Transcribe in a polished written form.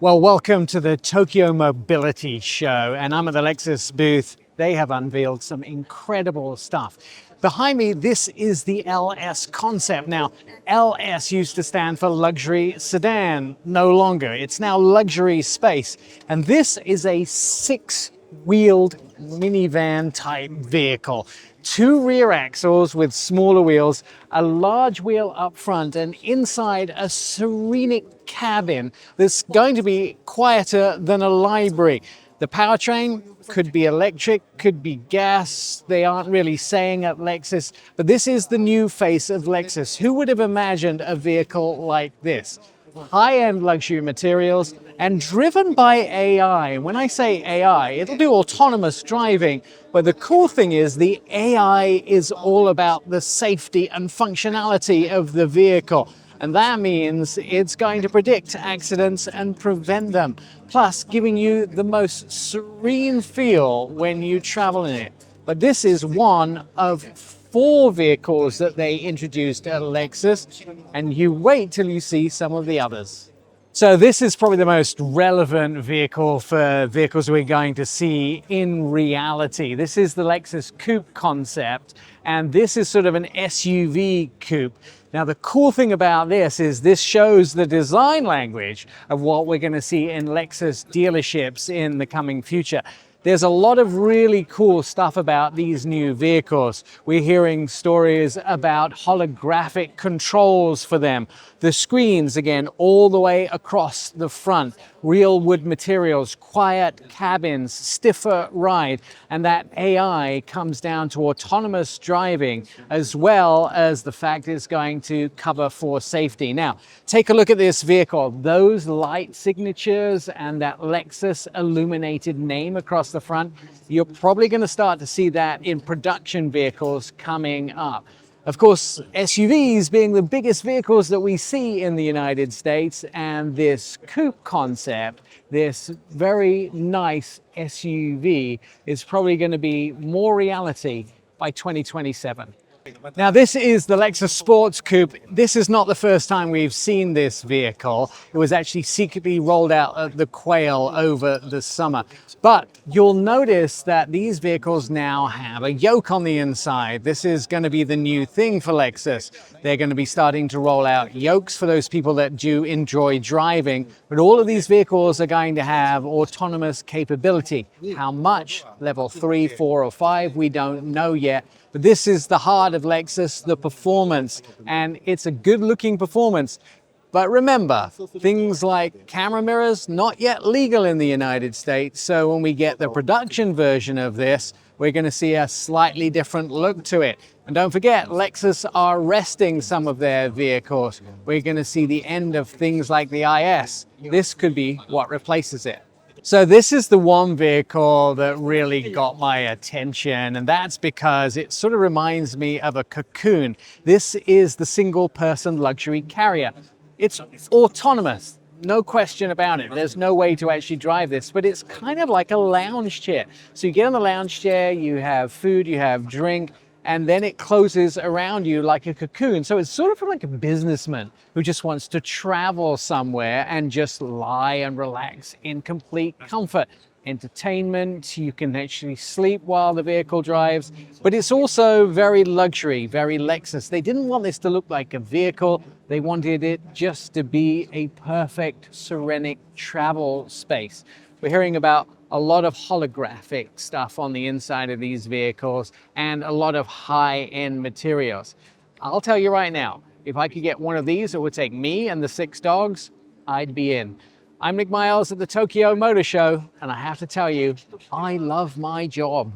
Well, welcome to the Tokyo Mobility Show, and I'm at the Lexus booth. They have unveiled some incredible stuff. Behind me, this is the LS Concept. Now, LS used to stand for Luxury Sedan, no longer. It's now Luxury Space, and this is a six-wheeled minivan type vehicle. Two rear axles with smaller wheels, a large wheel up front, and inside a serenic cabin that's going to be quieter than a library. The powertrain could be electric, could be gas. They aren't really saying at Lexus, but this is the new face of Lexus. Who would have imagined a vehicle like this? High-end luxury materials and driven by AI. When I say AI, it'll do autonomous driving, but the cool thing is the AI is all about the safety and functionality of the vehicle. And that means it's going to predict accidents and prevent them, plus giving you the most serene feel when you travel in it. But this is one of four vehicles that they introduced at Lexus, and you wait till you see some of the others. So this is probably the most relevant vehicle for vehicles we're going to see in reality. This is the Lexus Coupe concept, and this is sort of an SUV coupe. Now, the cool thing about this is this shows the design language of what we're going to see in Lexus dealerships in the coming future. There's a lot of really cool stuff about these new vehicles. We're hearing stories about holographic controls for them. The screens, again, all the way across the front. Real wood materials, quiet cabins, stiffer ride. And that AI comes down to autonomous driving, as well as the fact it's going to cover for safety. Now, take a look at this vehicle. Those light signatures and that Lexus illuminated name across the front, you're probably going to start to see that in production vehicles coming up. Of course, SUVs being the biggest vehicles that we see in the United States, and this coupe concept, this very nice SUV, is probably going to be more reality by 2027. Now, this is the Lexus Sports Coupe. This is not the first time we've seen this vehicle. It was actually secretly rolled out at the Quail over the summer. But you'll notice that these vehicles now have a yoke on the inside. This is going to be the new thing for Lexus. They're going to be starting to roll out yokes for those people that do enjoy driving. But all of these vehicles are going to have autonomous capability. How much? Level 3, 4, or 5, we don't know yet. But this is the heart of Lexus, the performance, and it's a good-looking performance. But remember, things like camera mirrors, not yet legal in the United States, so when we get the production version of this, we're going to see a slightly different look to it. And don't forget, Lexus are resting some of their vehicles. We're going to see the end of things like the IS. This could be what replaces it. So this is the one vehicle that really got my attention, and that's because it sort of reminds me of a Cocoon. This is the single-person luxury carrier. It's autonomous, no question about it. There's no way to actually drive this, but it's kind of like a lounge chair. So you get on the lounge chair, you have food, you have drink, and then it closes around you like a cocoon. So it's sort of like a businessman who just wants to travel somewhere and just lie and relax in complete comfort. Entertainment, you can actually sleep while the vehicle drives, but it's also very luxury, very Lexus. They didn't want this to look like a vehicle. They wanted it just to be a perfect, serenic travel space. We're hearing about a lot of holographic stuff on the inside of these vehicles and a lot of high-end materials. I'll tell you right now, if I could get one of these, it would take me and the 6 dogs, I'd be in. I'm Nik Miles at the Tokyo Motor Show, and I have to tell you, I love my job.